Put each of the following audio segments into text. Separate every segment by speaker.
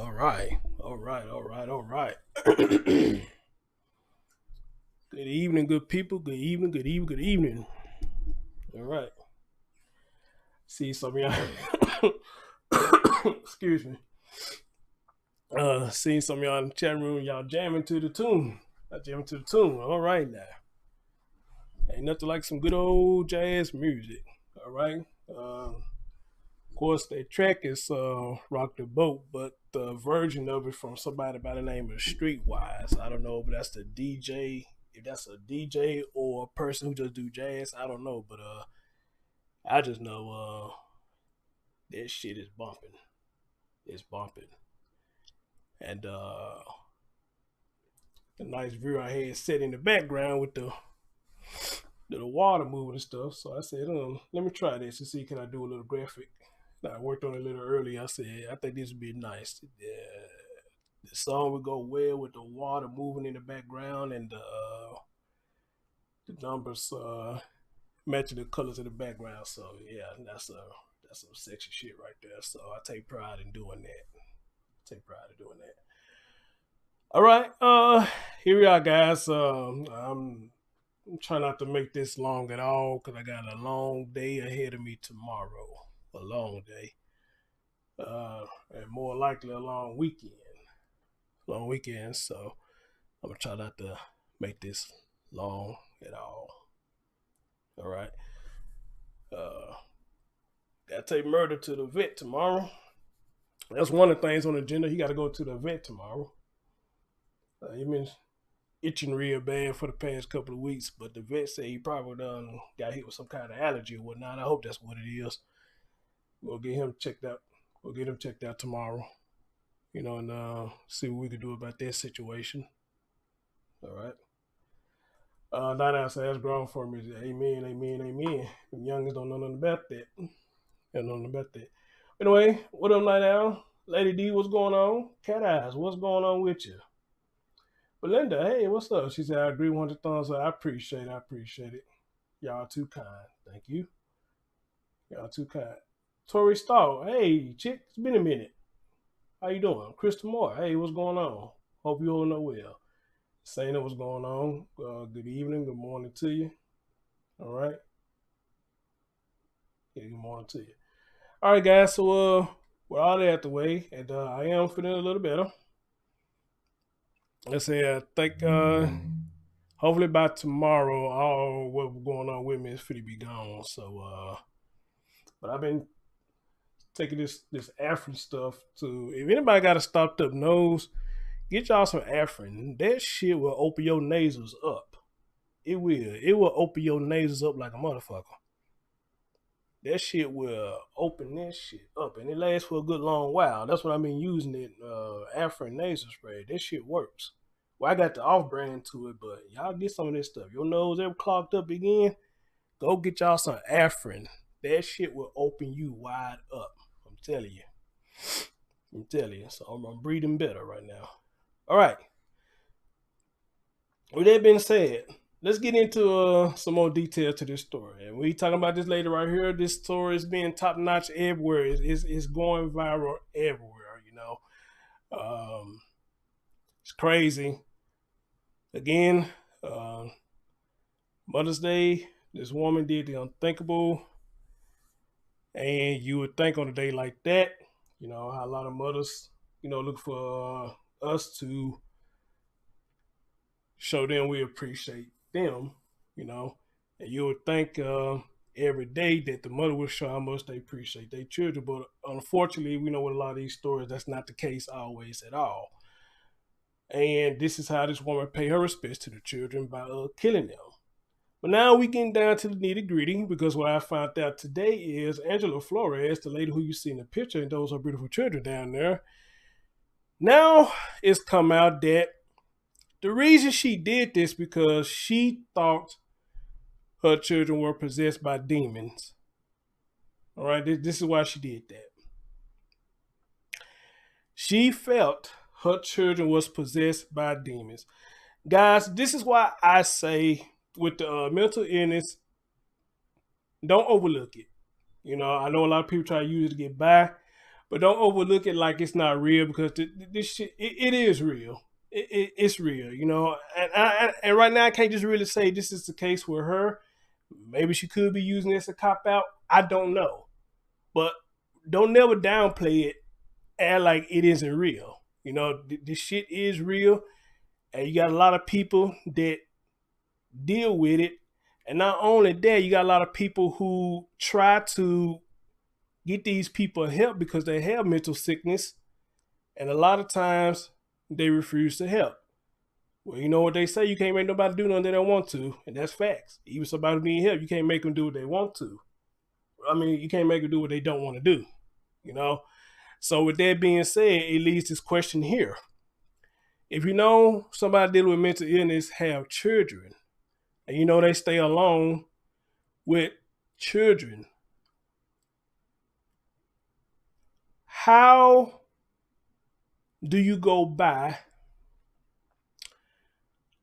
Speaker 1: All right. All right. All right. All right. Good evening, good people. Good evening. Good evening. Good evening. All right. See some of y'all. Excuse me. See some of y'all in the chat room. Y'all jamming to the tune. I jamming to the tune. All right now. Ain't nothing like some good old jazz music. All right. Of course, the track is "Rock the Boat," but the version of it from somebody by the name of Streetwise. I don't know if that's the DJ, if that's a DJ or a person who just do jazz. I don't know, but I just know that shit is bumping. It's bumping, and the nice view I had set in the background with the water moving and stuff. So I said, let me try this and see can I do a little graphic. I worked on it a little earlier. I said, I think this would be nice. The song would go well with the water moving in the background and the numbers matching the colors in the background. So yeah, that's some sexy shit right there. So I take pride in doing that. Take pride in doing that. All right, here we are, guys. I'm trying not to make this long at all because I got a long day ahead of me tomorrow. A long day, and more likely a long weekend. Long weekend, so I'm gonna try not to make this long at all. All right. Uh, Gotta take murder to the vet tomorrow. That's one of the things on the agenda. He got to go to the vet tomorrow. He been itching real bad for the past couple of weeks, but the vet said he probably done got hit with some kind of allergy or whatnot. I hope that's what it is. We'll get him checked out. We'll get him checked out tomorrow. And see what we can do about that situation. All right. Not outside that's grown for me. Amen, amen, amen. The youngins don't know nothing about that. Don't know nothing about that. Anyway, what up, Night Owl? Lady D, what's going on? Cat Eyes, what's going on with you? Belinda, hey, what's up? She said, I agree 100 thumbs up. I appreciate it. I appreciate it. Y'all too kind. Thank you. Y'all too kind. Tori Stahl, hey, chick, it's been a minute. How you doing? Krista Moore, hey, what's going on? Hope you holding up well. Saying what's going on. Good evening, good morning to you. All right. Yeah, good morning to you. All right, guys. So we're all that out the way, and I am feeling a little better. Let's say I think hopefully by tomorrow, all what's going on with me is to be gone. So, but I've been taking this Afrin stuff to. If anybody got a stopped up nose, get y'all some Afrin. That shit will open your nasals up. It will. It will open your nasals up like a motherfucker. That shit will open that shit up, and it lasts for a good long while. That's what I've been using it. Afrin nasal spray. That shit works. Well, I got the off brand to it, but y'all get some of this stuff. Your nose ever clogged up again? Go get y'all some Afrin. That shit will open you wide up. I'm telling you. I'm telling you. So I'm breathing better right now. All right. With that being said, let's get into some more detail to this story. And we talking about this later right here. This story is being top notch everywhere. It's going viral everywhere. It's crazy. Again, Mother's Day. This woman did the unthinkable, and you would think on a day like that, how a lot of mothers, look for us to show them we appreciate them, and you would think every day that the mother would show how much they appreciate their children. But unfortunately, we know with a lot of these stories, that's not the case always at all. And this is how this woman paid her respects to the children by killing them. But now we getting down to the nitty gritty, because what I found out today is Angela Flores, the lady who you see in the picture, and those are beautiful children down there. Now it's come out that the reason she did this because she thought her children were possessed by demons. All right, this is why she did that. She felt her children was possessed by demons. Guys, this is why I say with the mental illness, don't overlook it. I know a lot of people try to use it to get by, But don't overlook it like it's not real, because this shit, it is real. It's real, you know. And right now I can't just really say this is the case with her. Maybe she could be using this as a cop out. I don't know. But don't never downplay it, act like it isn't real. You know, this shit is real, and you got a lot of people that deal with it. And not only that, you got a lot of people who try to get these people help because they have mental sickness, and a lot of times they refuse to help. Well, you know what they say, you can't make nobody do nothing they don't want to, and that's facts. Even somebody who needs help, you can't make them do what they want to. I mean, you can't make them do what they don't want to do, you know? So with that being said, it leads this question here. If you know somebody dealing with mental illness have children, and you know they stay alone with children, how do you go by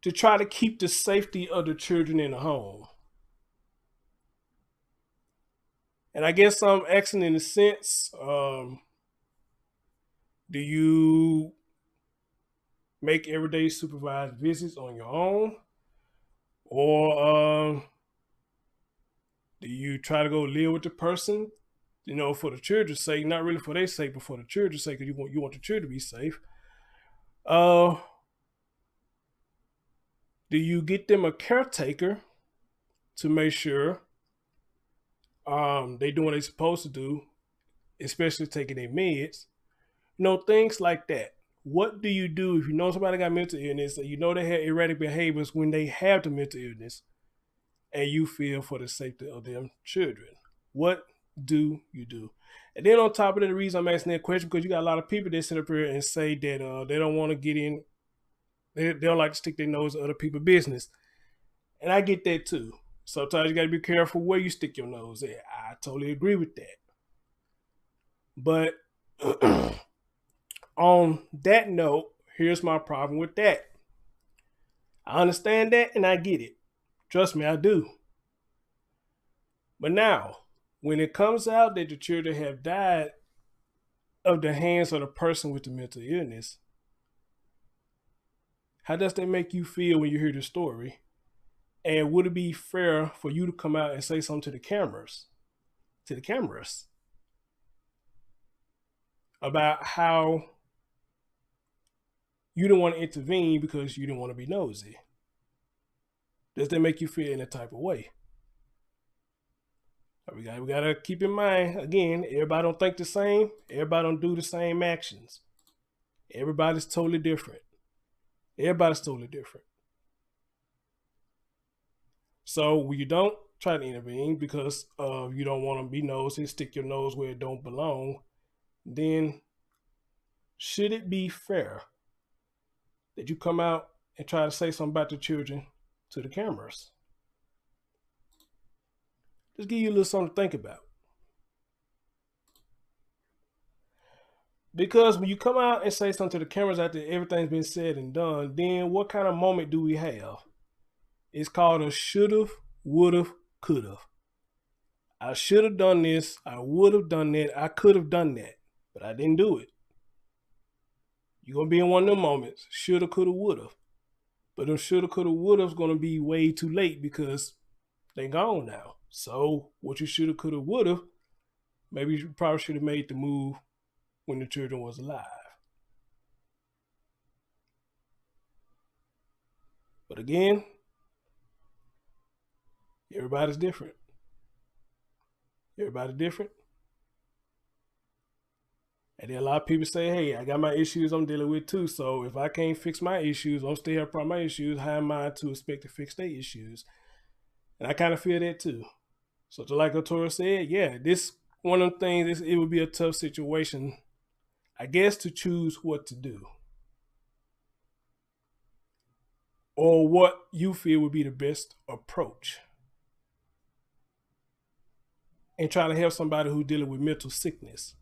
Speaker 1: to try to keep the safety of the children in the home? And I guess I'm asking in a sense, do you make everyday supervised visits on your own? Or do you try to go live with the person, you know, for the children's sake, not really for their sake, but for the children's sake, because you want the children to be safe? Do you get them a caretaker to make sure they doing what they're supposed to do, especially taking their meds? You know, things like that. What do you do if you know somebody got mental illness and you know they have erratic behaviors when they have the mental illness, and you feel for the safety of them children? What do you do? And then on top of that, the reason I'm asking that question, because you got a lot of people that sit up here and say that they don't want to get in, they don't like to stick their nose in other people's business. And I get that too. Sometimes you got to be careful where you stick your nose at. I totally agree with that. But on that note, here's my problem with that. I understand that and I get it. Trust me, I do. But now, when it comes out that the children have died of the hands of the person with the mental illness, how does that make you feel when you hear the story? And would it be fair for you to come out and say something to the cameras, about how you don't want to intervene because you didn't want to be nosy? Does that make you feel in a type of way? We gotta keep in mind, again, everybody don't think the same. Everybody don't do the same actions. Everybody's totally different. Everybody's totally different. So when you don't try to intervene because you don't want to be nosy, stick your nose where it don't belong, then should it be fair that you come out and try to say something about the children to the cameras? Just give you a little something to think about. Because when you come out and say something to the cameras after everything's been said and done, then what kind of moment do we have? It's called a should've, would've, could've. I should have done this. I would have done that. I could have done that, but I didn't do it. You're going to be in one of them moments. Shoulda, coulda, woulda. But them shoulda, coulda, woulda's going to be way too late because they gone now. So what you shoulda, coulda, woulda, maybe you probably should have made the move when the children was alive. But again, everybody's different. Everybody's different. And then a lot of people say, hey, I got my issues I'm dealing with too. So if I can't fix my issues, I'm still have my issues, how am I to expect to fix their issues? And I kind of feel that too. So just like Otora said, yeah, this one of the things, it would be a tough situation, I guess, to choose what to do. Or what you feel would be the best approach. And try to help somebody who's dealing with mental sickness.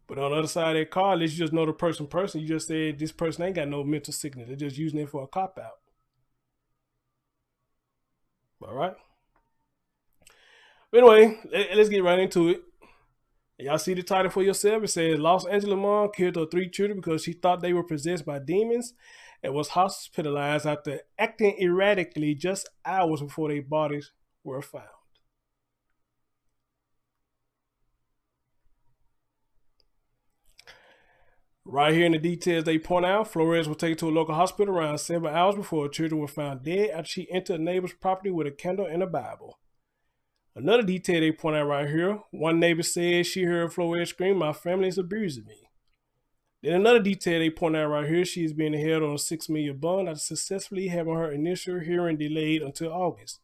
Speaker 1: But on the other side of that card, let's just know the person. You just said this person ain't got no mental sickness. They're just using it for a cop-out. All right? Anyway, let's get right into it. Y'all see the title for yourself. It says Los Angeles mom killed her 3 children because she thought they were possessed by demons and was hospitalized after acting erratically just hours before their bodies were found. Right here in the details, they point out Flores was taken to a local hospital around 7 hours before her children were found dead after she entered a neighbor's property with a candle and a Bible. Another detail they point out right here, one neighbor said she heard Flores scream, "My family is abusing me." Then another detail they point out right here, she is being held on a $6 million bond after successfully having her initial hearing delayed until August.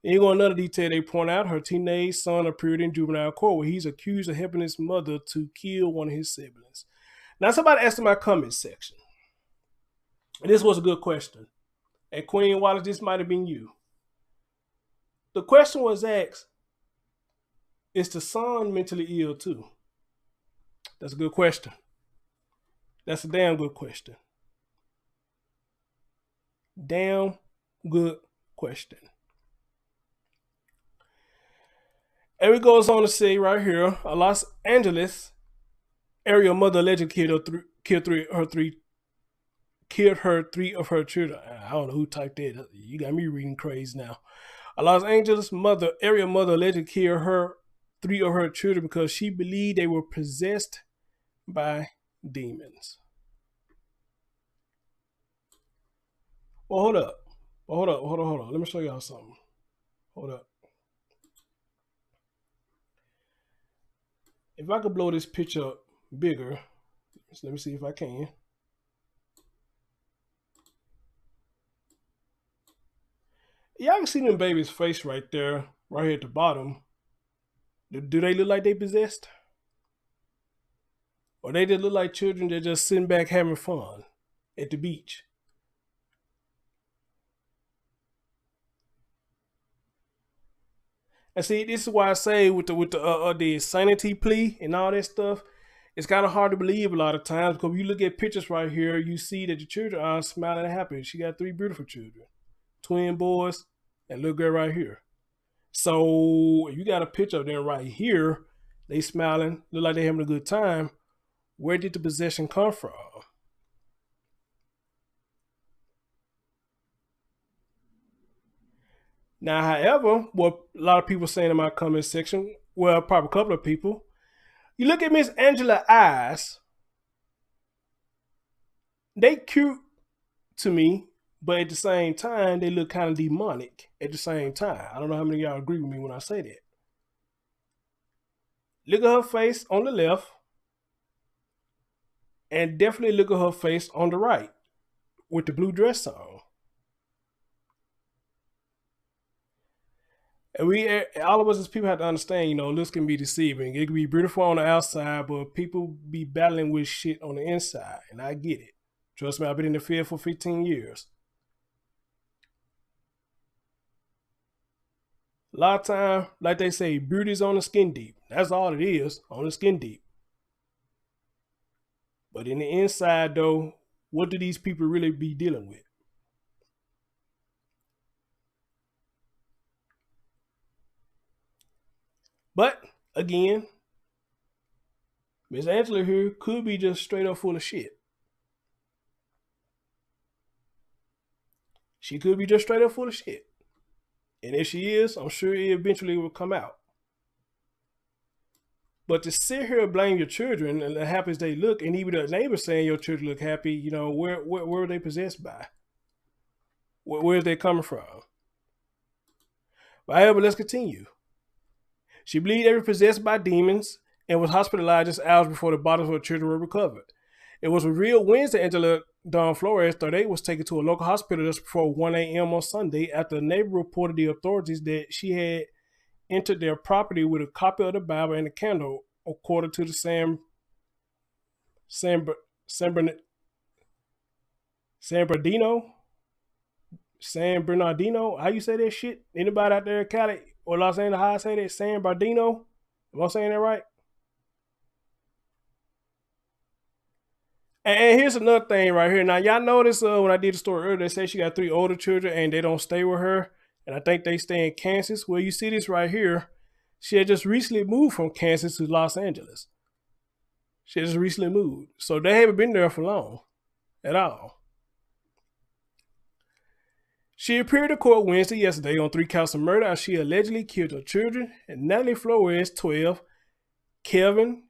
Speaker 1: Then you go another detail they point out, her teenage son appeared in juvenile court where he's accused of helping his mother to kill one of his siblings. Now somebody asked in my comment section, and this was a good question, and Queen Wallace, this might have been you. The question was asked, is the son mentally ill too? That's a good question. That's a damn good question. Damn good question. And it goes on to say right here, a Los Angeles area mother allegedly killed her three of her children. I don't know who typed that. You got me reading crazy now. A Los Angeles area mother allegedly killed 3 of her children because she believed they were possessed by demons. Well, hold up. Let me show y'all something. Hold up. If I could blow this picture up bigger, let me see if I can. Y'all can see them baby's face right there, right here at the bottom. Do they look like they possessed? Or they just look like children that just sitting back having fun at the beach? And see, this is why I say with the sanity plea and all that stuff, it's kind of hard to believe a lot of times because you look at pictures right here, you see that the children are smiling and happy. She got 3 beautiful children, twin boys, and little girl right here. So if you got a picture of them right here, they smiling, look like they having a good time. Where did the possession come from? Now, however, what a lot of people saying in my comment section, well, probably a couple of people, you look at Miss Angela's eyes, they cute to me, but at the same time, they look kind of demonic at the same time. I don't know how many of y'all agree with me when I say that. Look at her face on the left, and definitely look at her face on the right with the blue dress on. And all of us as people have to understand, looks can be deceiving. It can be beautiful on the outside, but people be battling with shit on the inside, and I get it. Trust me, I've been in the field for 15 years. A lot of time, like they say, beauty's on the skin deep. That's all it is, on the skin deep. But in the inside, though, what do these people really be dealing with? But again, Miss Angela here could be just straight up full of shit. She could be just straight up full of shit. And if she is, I'm sure it eventually will come out. But to sit here and blame your children and the happy as they look, and even the neighbors saying your children look happy, where are they possessed by? Where is they coming from? But however, let's continue. She believed they were possessed by demons and was hospitalized just hours before the bodies of her children were recovered. It was revealed Wednesday Angela Dawn Flores, 38, was taken to a local hospital just before 1 a.m. on Sunday after a neighbor reported to the authorities that she had entered their property with a copy of the Bible and a candle, according to the San Bernardino. How you say that shit? Anybody out there in Cali or Los Angeles, how I say that? San Bernardino? Am I saying that right? And here's another thing right here. Now, y'all notice when I did the story earlier, they say she got 3 older children and they don't stay with her. And I think they stay in Kansas. Well, you see this right here. She had just recently moved from Kansas to Los Angeles. She just recently moved. So they haven't been there for long at all. She appeared in court Wednesday yesterday on 3 counts of murder as she allegedly killed her children and Natalie Flores, 12, Kevin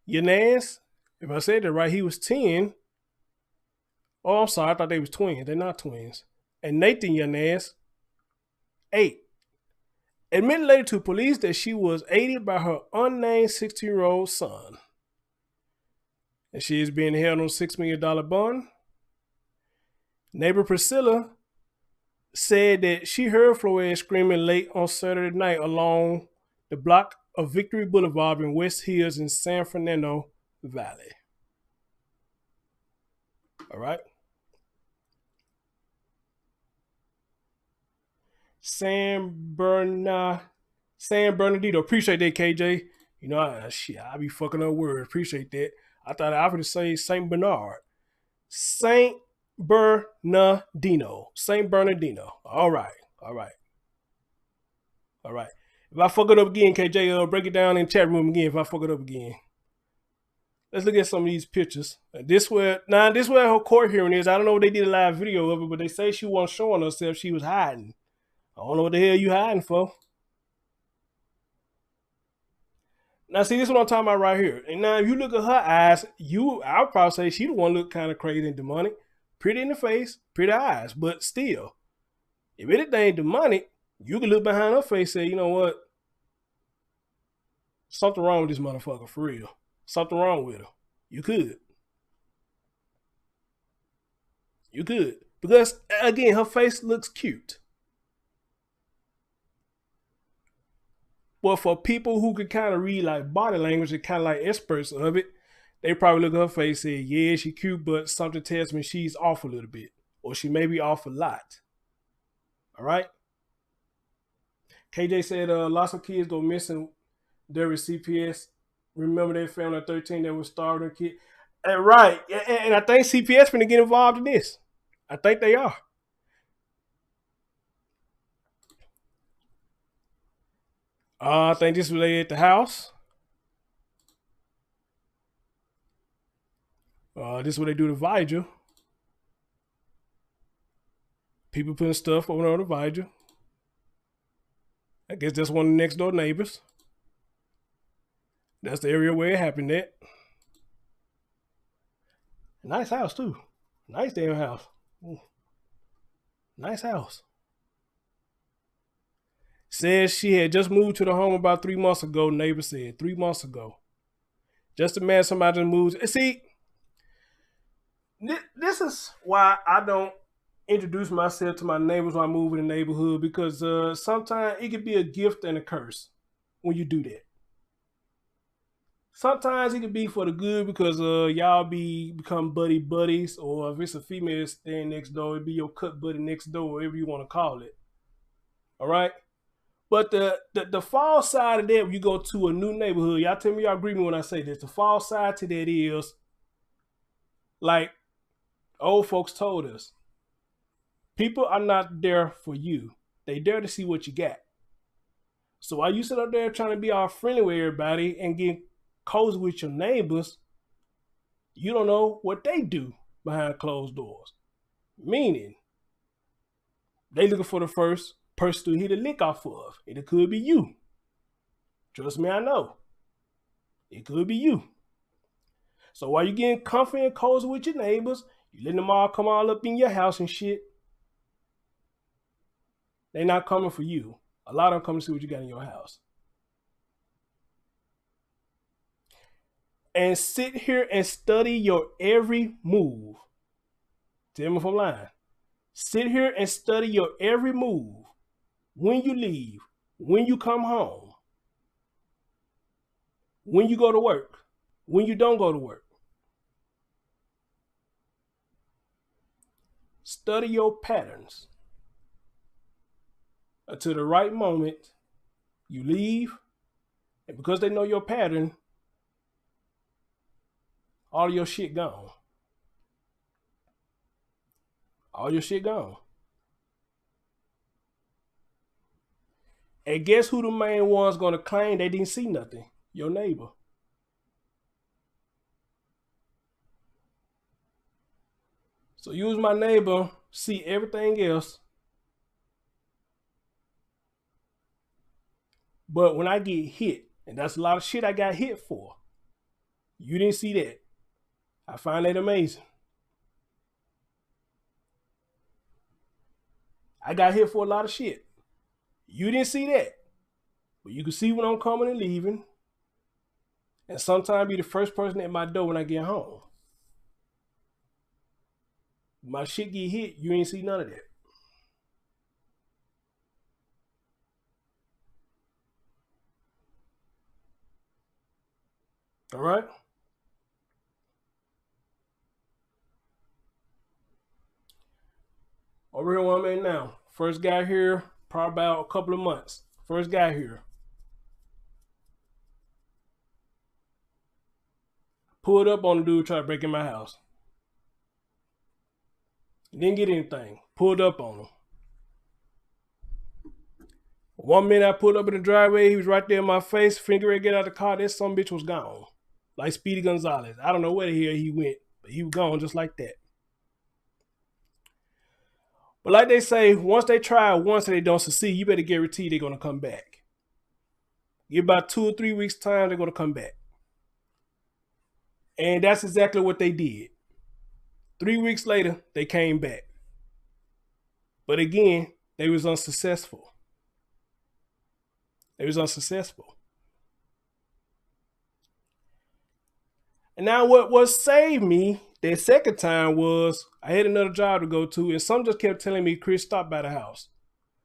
Speaker 1: Yanez, if I said that right, he was 10. Oh, I'm sorry, I thought they was twins. They're not twins. And Nathan Yanez, 8. Admitted later to police that she was aided by her unnamed 16-year-old son. And she is being held on a $6 million bond. Neighbor Priscilla said that she heard Flores screaming late on Saturday night along the block of Victory Boulevard in West Hills in San Fernando Valley. All right. San Bernardino. Appreciate that, KJ. You know, I be fucking up words. Appreciate that. I thought I would say Saint Bernard. Saint Bernardino. Saint Bernardino. All right. If I fuck it up again, KJ, break it down in chat room again if I fuck it up again. Let's look at some of these pictures. This where her court hearing is. I don't know if they did a live video of it, but they say she wasn't showing herself. She was hiding. I don't know what the hell you hiding for. Now, see, this is what I'm talking about right here. And now, if you look at her eyes, I'll probably say she the one look kind of crazy and demonic. Pretty in the face, pretty eyes, but still, if anything demonic, you can look behind her face and say, you know what? Something wrong with this motherfucker, for real. Something wrong with her. You could. Because, again, her face looks cute. But for people who could kind of read like body language and kind of like experts of it, they probably look at her face and say, yeah, she's cute, but something tells me she's off a little bit. Or she may be off a lot. All right? KJ said lots of kids go missing there with CPS. Remember they found a 13 that was starving a kid. Right. And I think CPS finna get involved in this. I think they are. I think this was they at the house. This is what they do to Vigil. People putting stuff over on the Vigil. I guess that's one of the next door neighbors. That's the area where it happened at. Nice house too. Nice damn house. Ooh. Nice house. Says she had just moved to the home about 3 months ago, neighbor said. 3 months ago. Just imagine somebody just moves. See, this is why I don't introduce myself to my neighbors when I move in the neighborhood, because sometimes it can be a gift and a curse when you do that. Sometimes it can be for the good because y'all become buddies, or if it's a female staying next door, it'd be your cut buddy next door, whatever you want to call it. All right? But the false side of that, when you go to a new neighborhood, y'all tell me y'all agree with me when I say this. The false side to that is, like old folks told us, people are not there for you. They there to see what you got. So while you sit up there trying to be all friendly with everybody and get cozy with your neighbors, you don't know what they do behind closed doors. Meaning, they looking for the first person to hit a lick off of. And it could be you. Trust me, I know. It could be you. So while you're getting comfy and cozy with your neighbors, you letting them all come all up in your house and shit, they're not coming for you. A lot of them come to see what you got in your house. And sit here and study your every move. Tell me if I'm lying. Sit here and study your every move. When you leave, when you come home, when you go to work, when you don't go to work. Study your patterns until the right moment you leave, and because they know your pattern, all your shit gone. All your shit gone. And guess who the main one's gonna claim they didn't see nothing? Your neighbor. So use my neighbor, see everything else. But when I get hit, and that's a lot of shit I got hit for, you didn't see that. I find that amazing. I got hit for a lot of shit. You didn't see that. But you can see when I'm coming and leaving. And sometimes be the first person at my door when I get home. My shit get hit, you ain't see none of that. All right? Over here where I'm at now. First guy here, probably about a couple of months. First guy here. Pulled up on the dude trying to break in my house. Didn't get anything. Pulled up on him. 1 minute I pulled up in the driveway, he was right there in my face, finger ready to get out of the car, that some bitch was gone. Like Speedy Gonzalez. I don't know where the hell he went, but he was gone just like that. But like they say, once they try it once and they don't succeed, you better guarantee they're going to come back. Give about 2 or 3 weeks time, they're going to come back. And that's exactly what they did. 3 weeks later, they came back. But again, they was unsuccessful. They was unsuccessful. And now what saved me that second time was I had another job to go to, and some just kept telling me, Chris, stop by the house.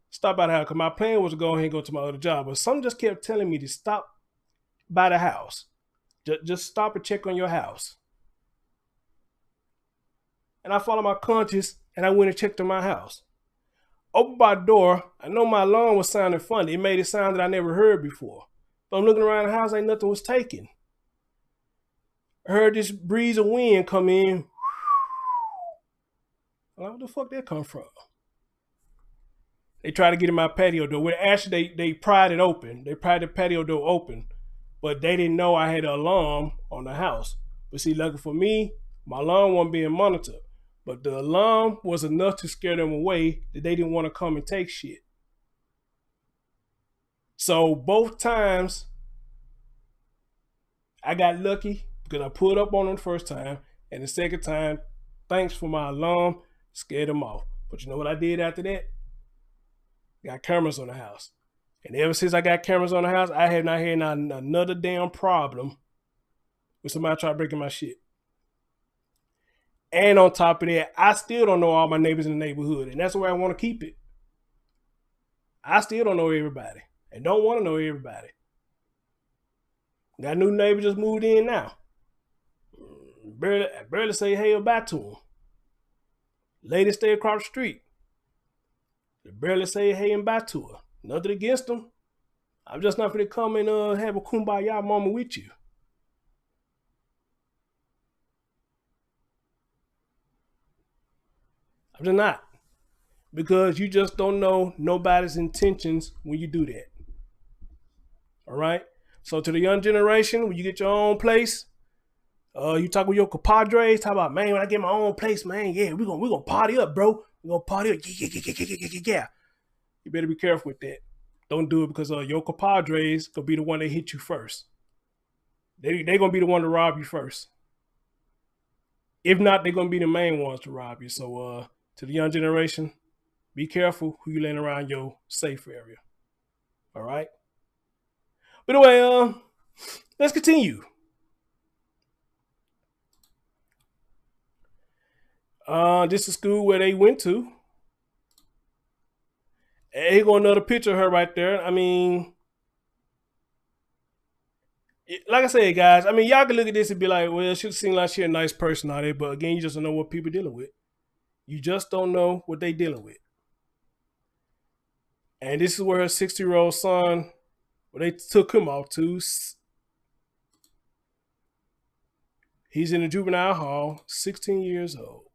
Speaker 1: Stop by the house. Because my plan was to go ahead and go to my other job. But some just kept telling me to stop by the house. Just stop and check on your house. And I followed my conscience, and I went and checked on my house. Opened my door. I know my alarm was sounding funny. It made a sound that I never heard before. But I'm looking around the house, ain't nothing was taken. I heard this breeze of wind come in. Where the fuck that come from? They tried to get in my patio door. Well, actually, they pried it open. They pried the patio door open. But they didn't know I had an alarm on the house. But see, lucky for me, my alarm wasn't being monitored. But the alarm was enough to scare them away that they didn't want to come and take shit. So both times, I got lucky because I pulled up on them the first time. And the second time, thanks for my alarm, scared them off. But you know what I did after that? Got cameras on the house. And ever since I got cameras on the house, I have not had another damn problem with somebody trying to break in my shit. And on top of that, I still don't know all my neighbors in the neighborhood. And that's where I want to keep it. I still don't know everybody. And don't want to know everybody. Got a new neighbor just moved in now. Barely say hey or bye to him. Lady stay across the street. Barely say hey and bye to her. Nothing against them. I'm just not going to come and have a kumbaya moment with you. I'm just not. Because you just don't know nobody's intentions when you do that. All right? So to the young generation, when you get your own place, you talk with your compadres, talk about, man, when I get my own place, man, yeah, we're gonna party up, bro. We're gonna party up. Yeah. You better be careful with that. Don't do it because your compadres gonna be the one that hit you first. They gonna be the one to rob you first. If not, they're gonna be the main ones to rob you. So to the young generation, be careful who you letting around your safe area. All right. But anyway, let's continue. This is school where they went to. And here go another picture of her right there. I mean, like I said, guys, I mean, y'all can look at this and be like, well, she seems like she's a nice person out there. But again, you just don't know what people are dealing with. You just don't know what they dealing with. And this is where her 60-year-old son, where they took him off to. He's in a juvenile hall, 16 years old.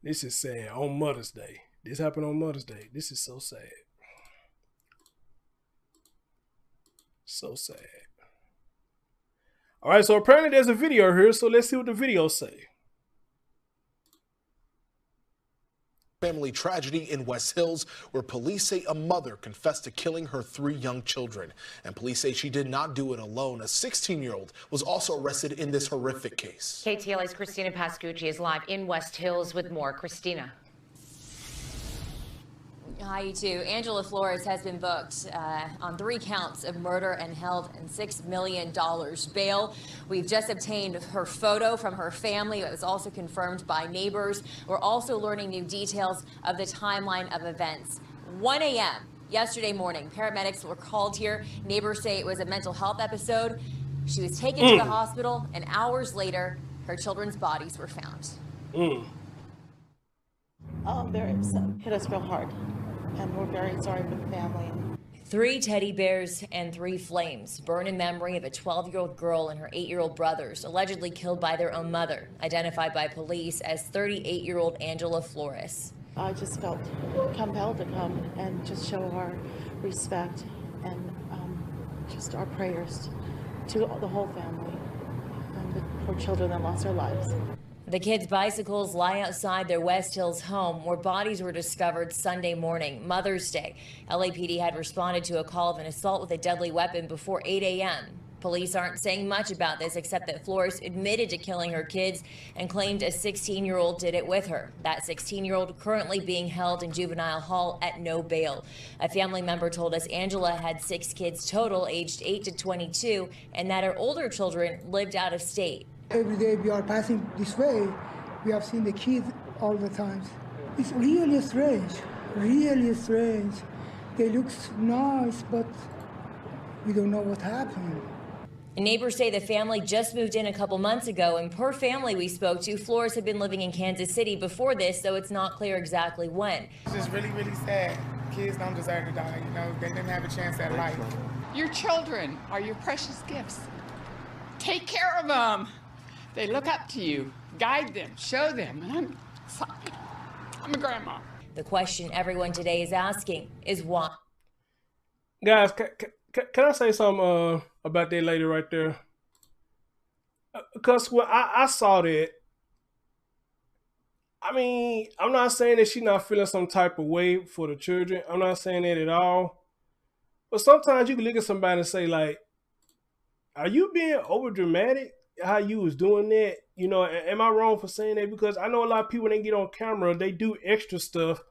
Speaker 1: This is sad. On Mother's Day. This happened on Mother's Day. This is so sad. So sad. All right, so apparently there's a video here, so let's see what the video say.
Speaker 2: Family tragedy in West Hills, where police say a mother confessed to killing her 3 young children. And police say she did not do it alone. A 16-year-old was also arrested in this horrific case.
Speaker 3: KTLA's Christina Pascucci is live in West Hills with more. Christina.
Speaker 4: Hi, you two. Angela Flores has been booked on 3 counts of murder and held in $6 million bail. We've just obtained her photo from her family. It was also confirmed by neighbors. We're also learning new details of the timeline of events. 1 a.m. yesterday morning, paramedics were called here. Neighbors say it was a mental health episode. She was taken to the hospital, and hours later, her children's bodies were found.
Speaker 5: Very upset. Hit us real hard. And we're very sorry for the family.
Speaker 4: 3 teddy bears and 3 flames burn in memory of a 12-year-old girl and her 8-year-old brothers, allegedly killed by their own mother, identified by police as 38-year-old Angela Flores.
Speaker 5: I just felt compelled to come and just show our respect and just our prayers to the whole family and the poor children that lost their lives.
Speaker 4: The kids' bicycles lie outside their West Hills home, where bodies were discovered Sunday morning, Mother's Day. LAPD had responded to a call of an assault with a deadly weapon before 8 a.m. Police aren't saying much about this, except that Flores admitted to killing her kids and claimed a 16-year-old did it with her. That 16-year-old currently being held in juvenile hall at no bail. A family member told us Angela had 6 kids total, aged 8 to 22, and that her older children lived out of state.
Speaker 6: Every day we are passing this way, we have seen the kids all the time. It's really strange, really strange. They look nice, but we don't know what happened.
Speaker 4: Neighbors say the family just moved in a couple months ago, and per family we spoke to, Flores had been living in Kansas City before this, so it's not clear exactly when.
Speaker 7: It's just really, really sad. Kids don't deserve to die, you know, they didn't have a chance at life.
Speaker 8: Your children are your precious gifts. Take care of them. They look up to you, guide them, show them, and I'm sorry. I'm a grandma.
Speaker 4: The question everyone today is asking is why.
Speaker 1: Guys, can I say something about that lady right there? Because when I saw that, I mean, I'm not saying that she's not feeling some type of way for the children. I'm not saying that at all. But sometimes you can look at somebody and say, like, are you being over dramatic? How you was doing that, you know? Am I wrong for saying that? Because I know a lot of people, when they get on camera, they do extra stuff,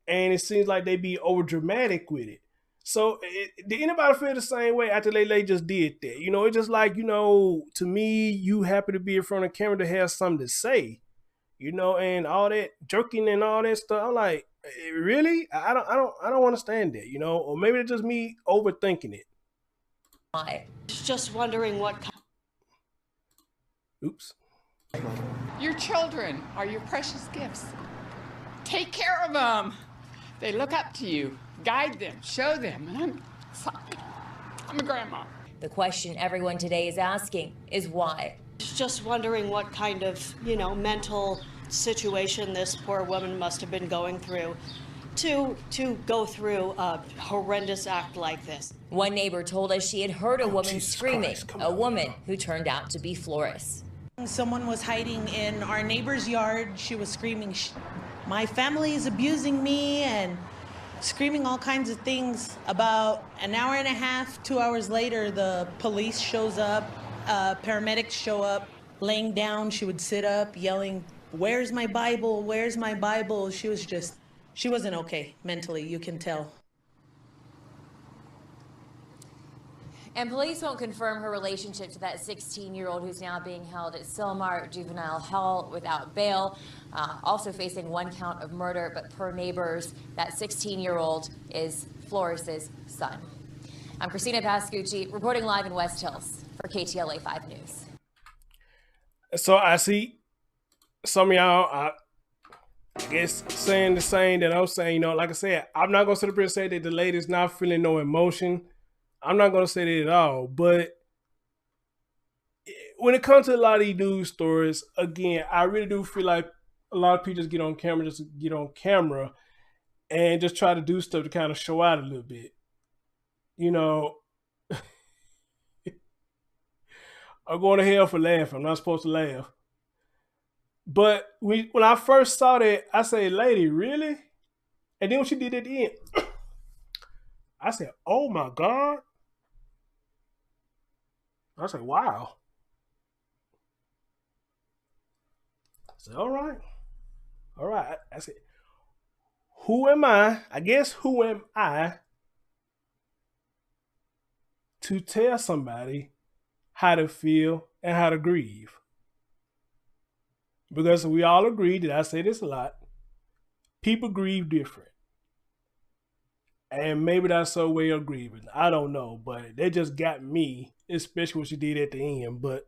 Speaker 1: and it seems like they be over dramatic with it. So did anybody feel the same way after they just did that? You know, it's just like, you know, to me, you happy to be in front of the camera to have something to say, you know, and all that jerking and all that stuff. I'm like, really? I don't understand that, you know, or maybe it's just me overthinking it.
Speaker 4: Why?
Speaker 5: Just wondering what.
Speaker 1: Oops.
Speaker 8: Your children are your precious gifts. Take care of them. They look up to you, guide them, show them, and I'm sorry. I'm a grandma.
Speaker 4: The question everyone today is asking is why.
Speaker 5: Just wondering what kind of, you know, mental situation this poor woman must have been going through to go through a horrendous act like this.
Speaker 4: One neighbor told us she had heard a woman
Speaker 1: Jesus
Speaker 4: screaming,
Speaker 1: Christ,
Speaker 4: a woman who turned out to be Flores.
Speaker 9: Someone was hiding in our neighbor's yard. She was screaming, my family is abusing me, and screaming all kinds of things. About an hour and a half, 2 hours later, the police shows up, paramedics show up, laying down. She would sit up, yelling, where's my Bible? Where's my Bible? She wasn't okay mentally, you can tell.
Speaker 4: And police won't confirm her relationship to that 16-year-old who's now being held at Silmar Juvenile Hall without bail, also facing 1 count of murder. But per neighbors, that 16-year-old is Flores' son. I'm Christina Pascucci, reporting live in West Hills for KTLA 5 News.
Speaker 1: So I see some of y'all, I guess, saying the same that I'm saying. You know, like I said, I'm not going to sit up here and say that the lady's not feeling no emotion. I'm not going to say that at all. But when it comes to a lot of these news stories, again, I really do feel like a lot of people just get on camera and just try to do stuff to kind of show out a little bit. You know, I'm going to hell for laughing. I'm not supposed to laugh. But when I first saw that, I said, lady, really? And then when she did it at the end, I said, oh my God. I said, wow. I said, all right. All right. I said, who am I? I guess who am I to tell somebody how to feel and how to grieve? Because we all agree that I say this a lot. People grieve different. And maybe that's her way of grieving. I don't know. But they just got me, especially what she did at the end. But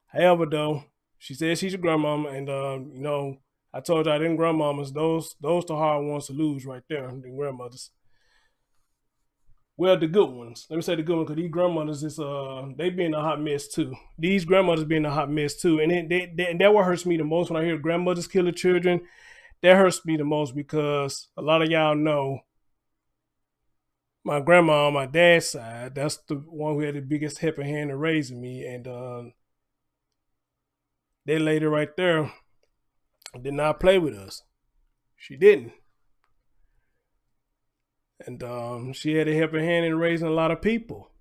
Speaker 1: however, though, she said she's a grandmama. And, you know, I told y'all, them grandmamas, those the hard ones to lose right there, the grandmothers. Well, the good ones. Let me say the good ones, because these grandmothers is they be in a hot mess too. These grandmothers be in a hot mess too, and that what hurts me the most when I hear grandmothers kill the children. That hurts me the most because a lot of y'all know my grandma on my dad's side. That's the one who had the biggest helping hand in raising me, and that lady right there did not play with us. She didn't. And she had a helping hand in raising a lot of people.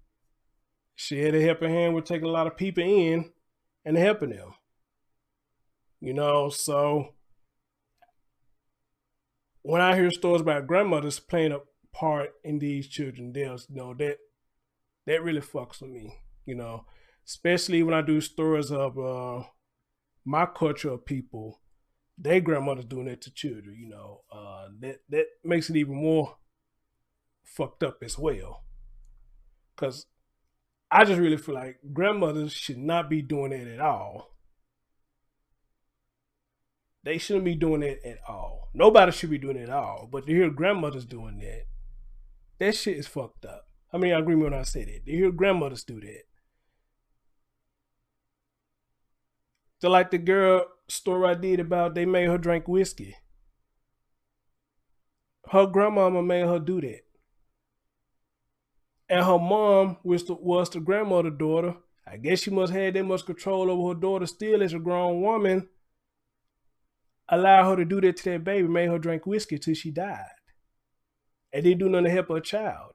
Speaker 1: She had a helping hand with taking a lot of people in and helping them. You know, so when I hear stories about grandmothers playing a part in these children deaths, you know, that really fucks with me, you know, especially when I do stories of my culture of people, their grandmothers doing that to children, you know, that makes it even more fucked up as well. Because I just really feel like grandmothers should not be doing that at all. They shouldn't be doing that at all. Nobody should be doing it at all. But to hear grandmothers doing that shit is fucked up. I mean, I agree with when I say that. To hear grandmothers do that. So like the girl story I did about they made her drink whiskey. Her grandmama made her do that. And her mom was the grandmother daughter. I guess she must have had that much control over her daughter still as a grown woman. Allow her to do that to that baby, made her drink whiskey till she died. And didn't do nothing to help her child.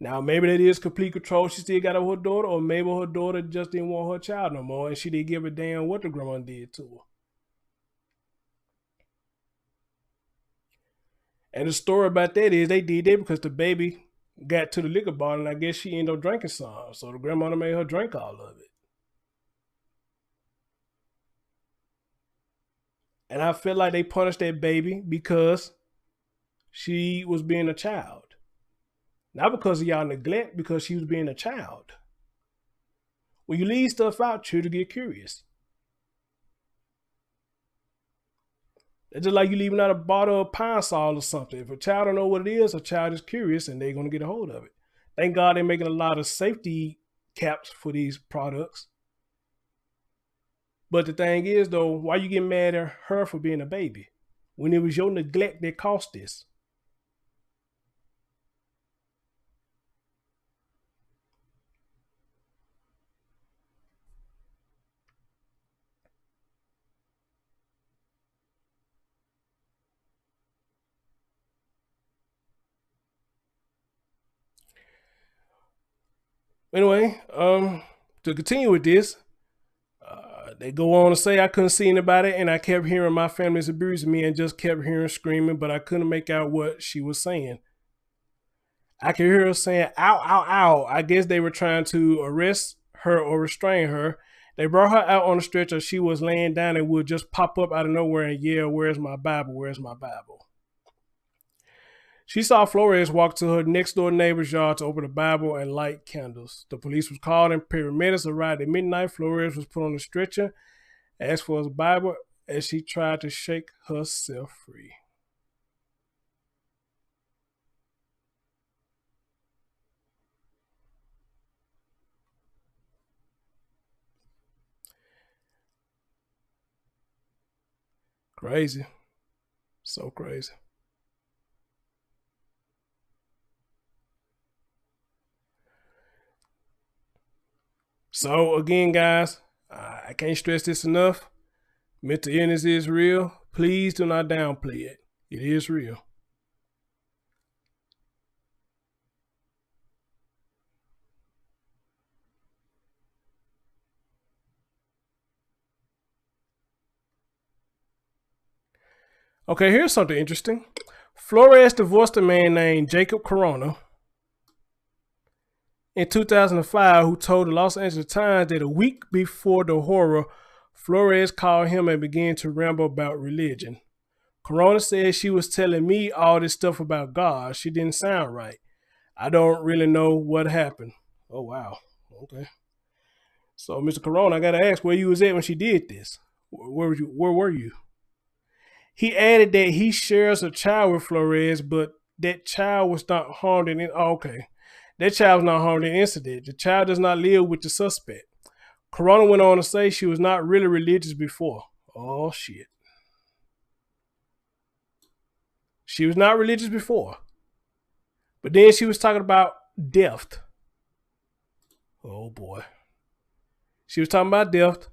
Speaker 1: Now, maybe that is complete control she still got over her daughter, or maybe her daughter just didn't want her child no more, and she didn't give a damn what the grandma did to her. And the story about that is they did that because the baby got to the liquor bottle, and I guess she ended up drinking some. So the grandmother made her drink all of it. And I feel like they punished that baby because she was being a child. Not because of y'all neglect, because she was being a child. When you leave stuff out, children get curious. It's just like you leaving out a bottle of pine sol or something. If a child don't know what it is, a child is curious and they're going to get a hold of it. Thank God they're making a lot of safety caps for these products. But the thing is, though, why you get mad at her for being a baby when it was your neglect that caused this? Anyway, to continue with this, they go on to say I couldn't see anybody and I kept hearing my family's abusing me and just kept hearing screaming, but I couldn't make out what she was saying. I could hear her saying, ow, ow, ow. I guess they were trying to arrest her or restrain her. They brought her out on the stretcher. She was laying down and would just pop up out of nowhere and yell, where's my Bible? Where's my Bible? She saw Flores walk to her next door neighbor's yard to open the Bible and light candles. The police was called and paramedics arrived at midnight. Flores was put on the stretcher, asked for his Bible as she tried to shake herself free. Crazy. So crazy. So again, guys, I can't stress this enough. Mental illness is real. Please do not downplay it. It is real. Okay, here's something interesting. Flores divorced a man named Jacob Corona in 2005 who told the Los Angeles Times that a week before the horror, Flores called him and began to ramble about religion. Corona said she was telling me all this stuff about God. She didn't sound right. I don't really know what happened. Oh, wow. Okay. So, Mr. Corona, I got to ask where you was at when she did this. Where were you? He added that he shares a child with Flores, but that child was not harmed in it. Oh, okay. That child was not harmed in the incident. The child does not live with the suspect. Corona went on to say she was not really religious before. Oh, shit. She was not religious before. But then she was talking about death. Oh, boy. She was talking about death.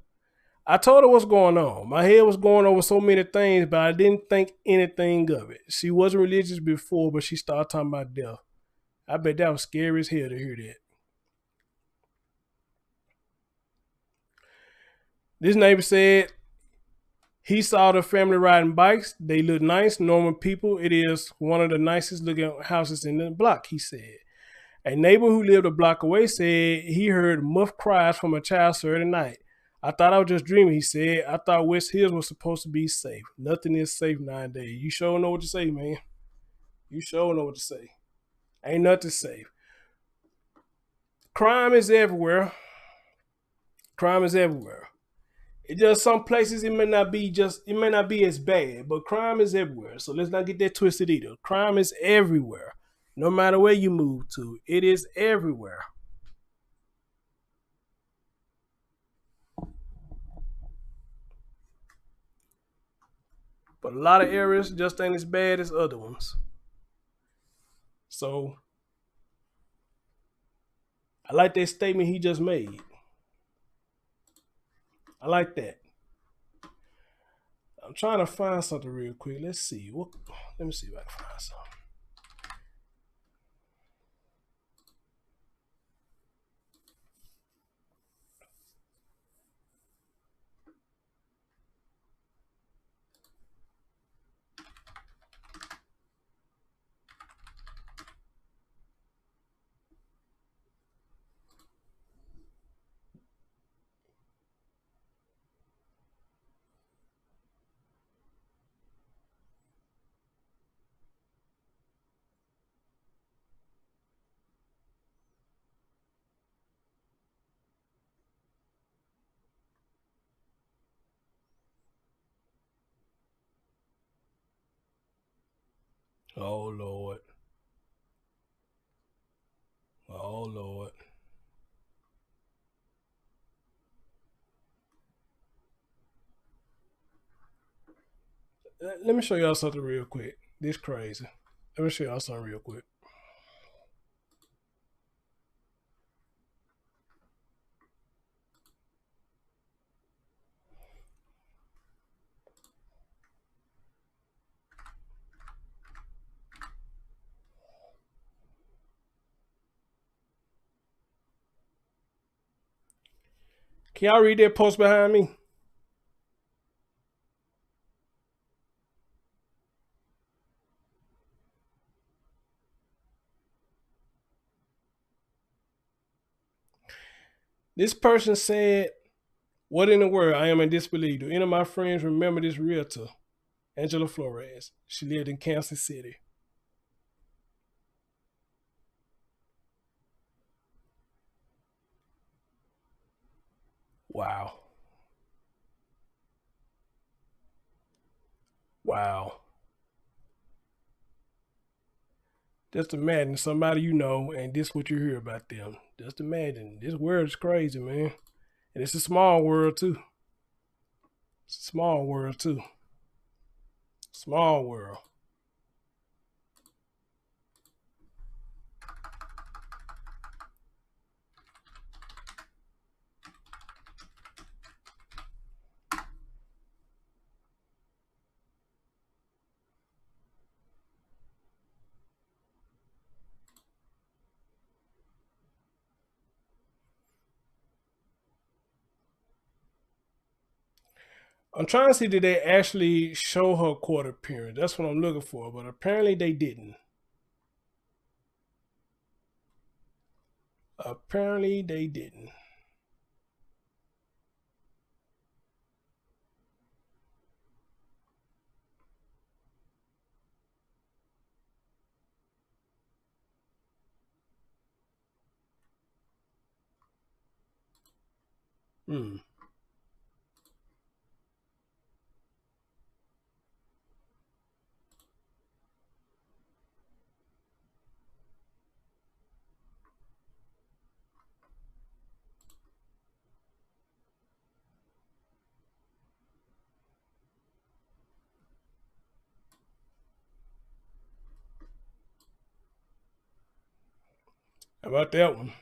Speaker 1: I told her what's going on. My head was going over so many things, but I didn't think anything of it. She wasn't religious before, but she started talking about death. I bet that was scary as hell to hear that. This neighbor said he saw the family riding bikes. They look nice, normal people. It is one of the nicest looking houses in the block, he said. A neighbor who lived a block away said he heard muffled cries from a child Saturday night. I thought I was just dreaming, he said. I thought West Hills was supposed to be safe. Nothing is safe nowadays. You sure know what to say, man. You sure know what to say. Ain't nothing safe. Crime is everywhere. Crime is everywhere. It just some places it may not be as bad, but crime is everywhere. So let's not get that twisted either. Crime is everywhere. No matter where you move to, it is everywhere. But a lot of areas just ain't as bad as other ones. So I like that statement he just made. I like that. I'm trying to find something real quick. Let's see. Let me see if I can find something. Oh, Lord. Oh, Lord. Let me show y'all something real quick. This crazy. Let me show y'all something real quick. Can y'all read that post behind me? This person said, "What in the world? I am in disbelief. Do any of my friends remember this realtor, Angela Flores? She lived in Kansas City." Wow. Wow. Just imagine somebody you know and this what you hear about them. Just imagine. This world is crazy, man. And it's a small world too. It's a small world too. Small world. I'm trying to see did they actually show her court appearance. That's what I'm looking for, but apparently they didn't. Apparently they didn't. How about that one?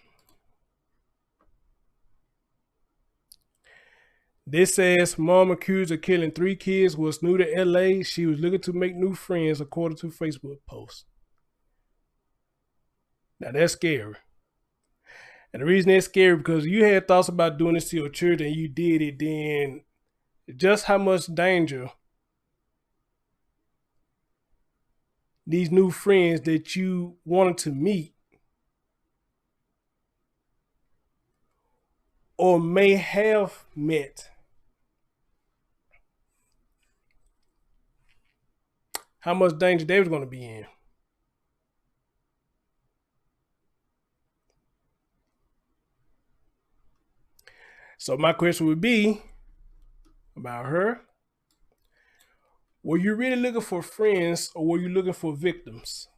Speaker 1: This says mom accused of killing 3 kids was new to LA. She was looking to make new friends, according to Facebook post. Now that's scary. And the reason that's scary because you had thoughts about doing this to your children and you did it, then just how much danger these new friends that you wanted to meet or may have met, how much danger they was going to be in. So my question would be about her. Were you really looking for friends or were you looking for victims?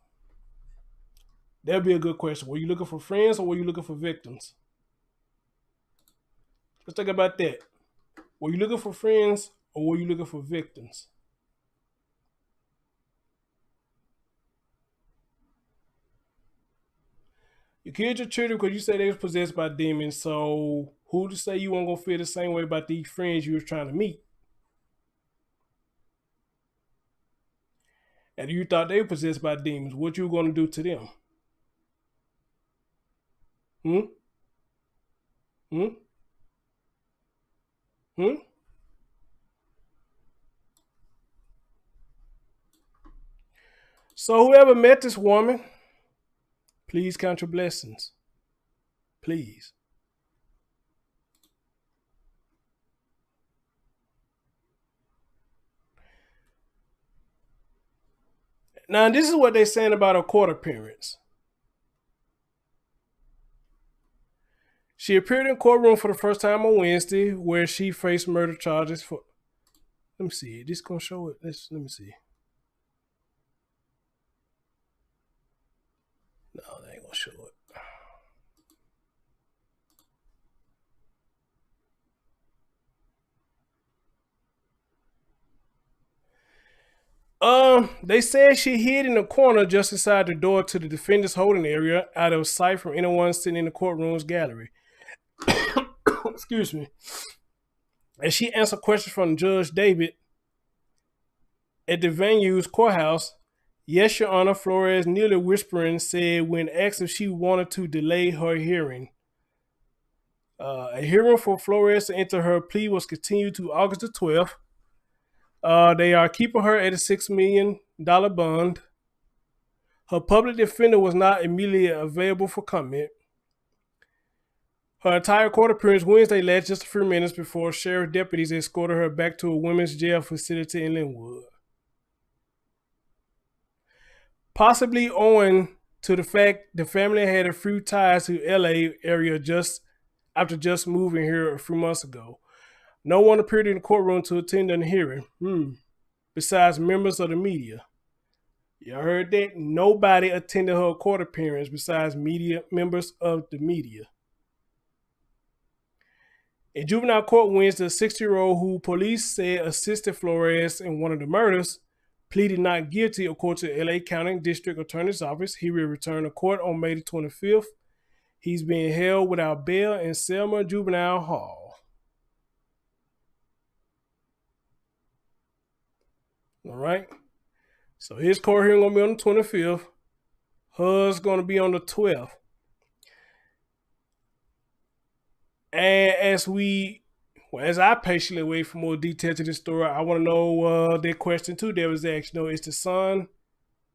Speaker 1: That'd be a good question. Were you looking for friends or were you looking for victims? Let's think about that. Were you looking for friends or were you looking for victims? You killed your children because you said they was possessed by demons. So who to say you weren't gonna feel the same way about these friends you were trying to meet? And you thought they were possessed by demons. What you gonna do to them? So whoever met this woman, please count your blessings. Please. Now, this is what they're saying about her court appearance. She appeared in courtroom for the first time on Wednesday, where she faced murder charges for. Let me see. This gonna show it. Let me see. No, they ain't gonna show it. They said she hid in a corner just inside the door to the defendant's holding area, out of sight from anyone sitting in the courtroom's gallery. Excuse me. As she answered questions from Judge David at the venue's courthouse, "Yes, Your Honor," Flores, nearly whispering, said when asked if she wanted to delay her hearing. A hearing for Flores to enter her plea was continued to August the 12th. They are keeping her at a $6 million bond. Her public defender was not immediately available for comment. Her entire court appearance Wednesday lasted just a few minutes before sheriff deputies escorted her back to a women's jail facility in Linwood. Possibly owing to the fact the family had a few ties to LA area just after moving here a few months ago. No one appeared in the courtroom to attend the hearing, besides members of the media. You heard that? Nobody attended her court appearance besides members of the media. In juvenile court Wednesday, a 60-year-old who police said assisted Flores in one of the murders pleaded not guilty according to LA County District Attorney's Office. He will return to court on May the 25th. He's being held without bail in Selma Juvenile Hall. All right. So his court hearing going to be on the 25th. Hers going to be on the 12th. And as I patiently wait for more detail to this story, I want to know their question too. There was actually, is the son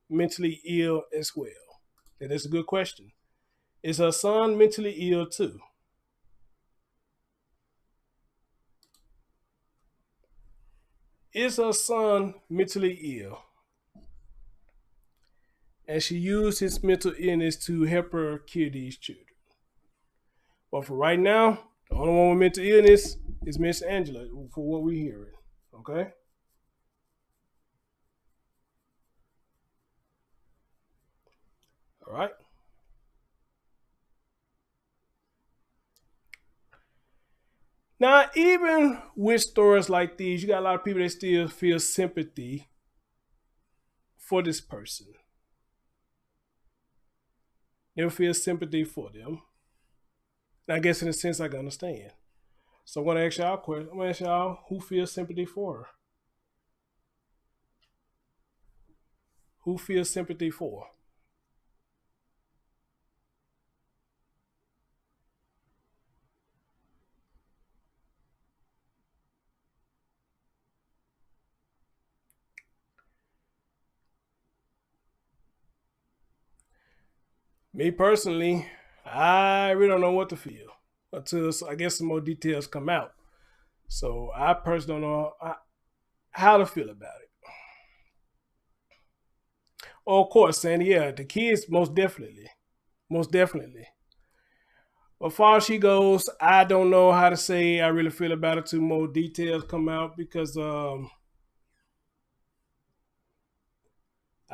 Speaker 1: mentally ill as well? And that's a good question. Is her son mentally ill too? Is her son mentally ill? And she used his mental illness to help her kill these children. But for right now, the only one with mental illness is Miss Angela, for what we're hearing. Okay? All right. Now, even with stories like these, you got a lot of people that still feel sympathy for this person. They'll feel sympathy for them. And I guess in a sense I can understand. So I'm going to ask y'all a question. I'm going to ask y'all, who feels sympathy for her? Who feels sympathy for her? Me personally, I really don't know what to feel until I guess some more details come out. So I personally don't know how to feel about it. Oh, of course, Sandy, yeah, the kids, most definitely. Most definitely. As far as she goes, I don't know how to say I really feel about it till more details come out because I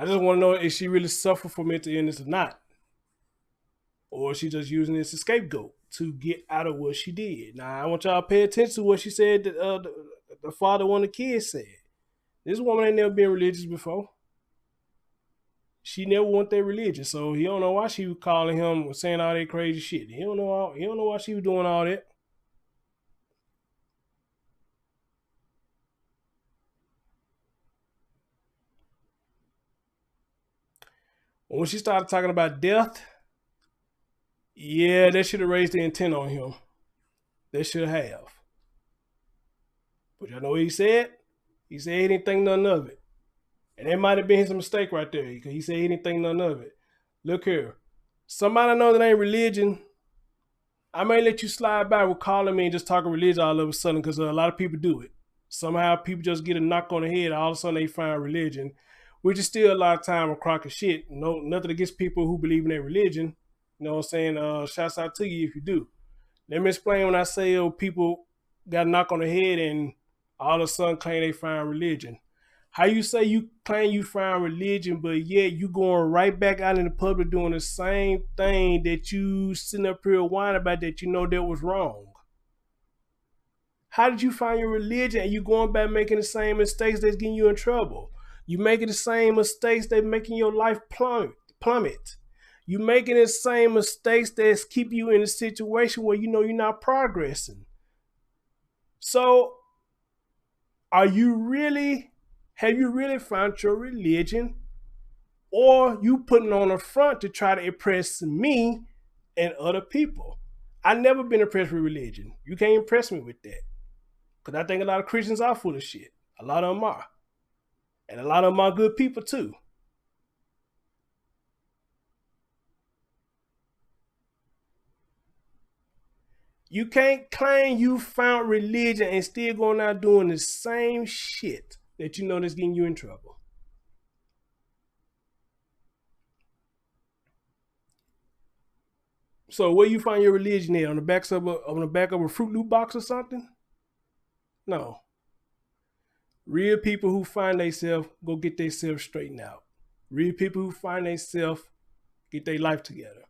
Speaker 1: just want to know if she really suffered from mental illness or not. Or is she just using this as a scapegoat to get out of what she did? Now, I want y'all to pay attention to what she said that the father of one of the kids said. This woman ain't never been religious before. She never went that religion, so he don't know why she was calling him saying all that crazy shit. He don't know why she was doing all that. When she started talking about death, yeah, they should have raised the intent on him. They should have. But you know what he said? He said he didn't think none of it. And that might have been his mistake right there, because he said he didn't think none of it. Look here. Somebody I know that ain't religion, I may let you slide by with calling me and just talking religion all of a sudden, because a lot of people do it. Somehow people just get a knock on the head, all of a sudden they find religion, which is still a lot of time a crock of shit. No, nothing against people who believe in their religion. You know what I'm saying? Shouts out to you if you do. Let me explain when I say people got a knock on the head and all of a sudden claim they find religion. How you say you claim you find religion, but yet you going right back out in the public doing the same thing that you sitting up here whining about that you know that was wrong? How did you find your religion and you going back making the same mistakes that's getting you in trouble? You making the same mistakes that making your life plummet. You making the same mistakes that's keep you in a situation where you know you're not progressing. So have you really found your religion, or you putting on a front to try to impress me and other people? I've never been impressed with religion. You can't impress me with that, because I think a lot of Christians are full of shit. A lot of them are. And a lot of them are good people too. You can't claim you found religion and still going out doing the same shit that you know that's getting you in trouble. So where you find your religion at? On the back of a Fruit Loop box or something? No. Real people who find themselves go get themselves straightened out. Real people who find themselves get their life together.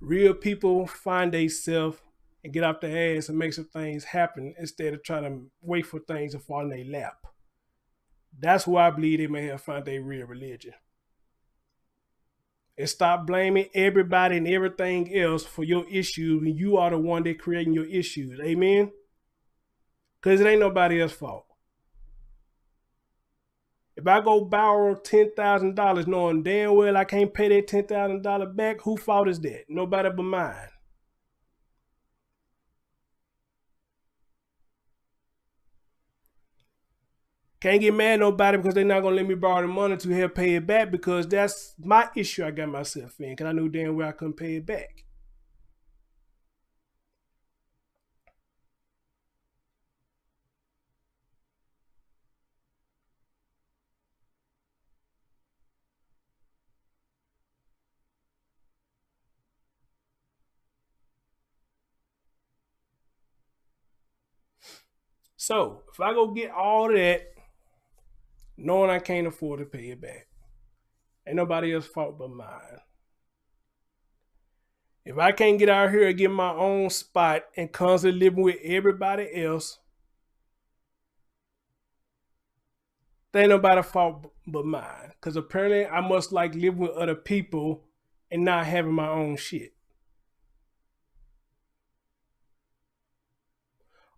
Speaker 1: Real people find themselves and get off their ass and make some things happen instead of trying to wait for things to fall in their lap. That's who I believe they may have found their real religion. And stop blaming everybody and everything else for your issues when you are the one that creating your issues. Amen? Because it ain't nobody else's fault. If I go borrow $10,000 knowing damn well I can't pay that $10,000 back, whose fault is that? Nobody but mine. Can't get mad at nobody because they're not going to let me borrow the money to help pay it back, because that's my issue I got myself in, because I knew damn well I couldn't pay it back. So if I go get all of that, knowing I can't afford to pay it back, ain't nobody else's fault but mine. If I can't get out here and get my own spot and constantly living with everybody else, there ain't nobody's fault but mine. Because apparently I must like living with other people and not having my own shit.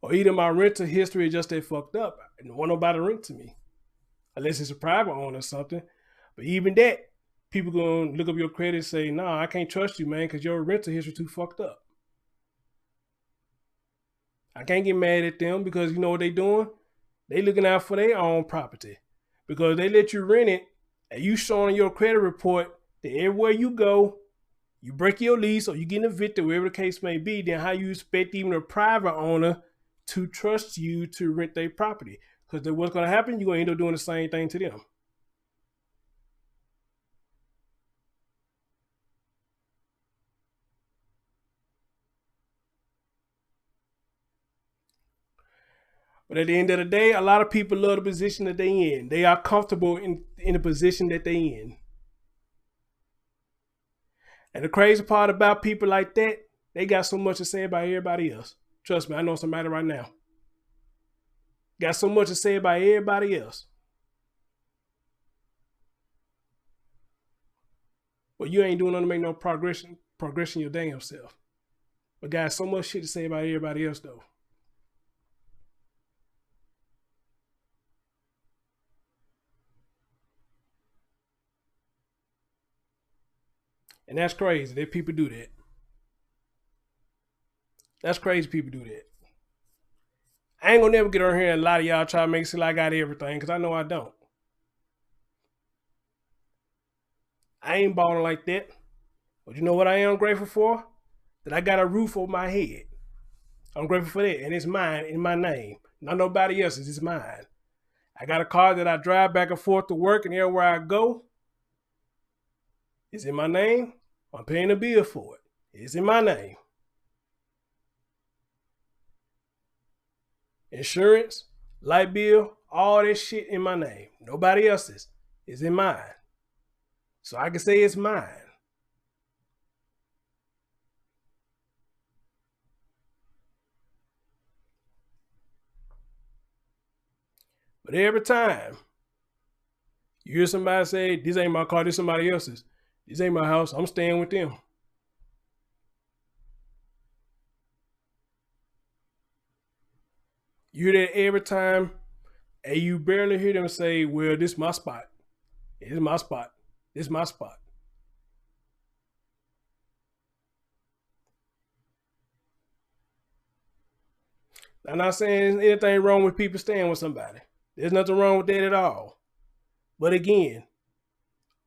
Speaker 1: Or either my rental history is just that fucked up. I don't want nobody to rent to me. Unless it's a private owner or something. But even that, people gonna look up your credit and say, nah, I can't trust you, man, because your rental history too fucked up. I can't get mad at them because you know what they doing? They looking out for their own property. Because they let you rent it and you showing your credit report that everywhere you go, you break your lease or you get evicted, wherever the case may be, then how you expect even a private owner to trust you to rent their property? Because then what's going to happen? You're going to end up doing the same thing to them. But at the end of the day, a lot of people love the position that they in. They are comfortable in the position that they in. And the crazy part about people like that, they got so much to say about everybody else. Trust me, I know somebody right now. Got so much to say about everybody else. But you ain't doing nothing to make no progression your damn self. But got so much shit to say about everybody else though. And that's crazy that people do that. That's crazy people do that. I ain't gonna never get on here and a lot of y'all try to make it seem like I got everything, because I know I don't. I ain't balling like that. But you know what I am grateful for? That I got a roof over my head. I'm grateful for that. And it's mine, in my name. Not nobody else's, it's mine. I got a car that I drive back and forth to work, and everywhere I go, it's in my name. I'm paying a bill for it. It's in my name. Insurance, light bill, all that shit in my name. Nobody else's. It's in mine. So I can say it's mine. But every time you hear somebody say, this ain't my car, this is somebody else's. This ain't my house, I'm staying with them. You hear that every time, and you barely hear them say, well, this is my spot. This is my spot. This is my spot. I'm not saying there's anything wrong with people staying with somebody. There's nothing wrong with that at all. But again,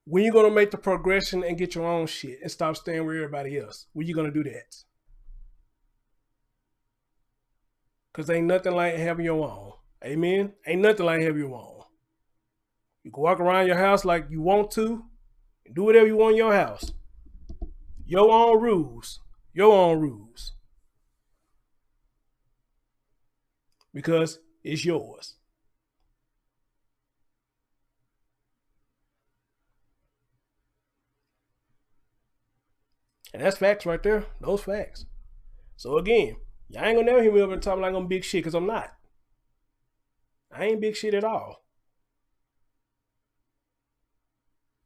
Speaker 1: when you're going to make the progression and get your own shit and stop staying with everybody else, when you going to do that? Because ain't nothing like having your own. Amen? Ain't nothing like having your own. You can walk around your house like you want to and do whatever you want in your house. Your own rules. Your own rules. Because it's yours. And that's facts right there. Those facts. So again, y'all ain't gonna never hear me up and talk like I'm big shit, because I'm not. I ain't big shit at all.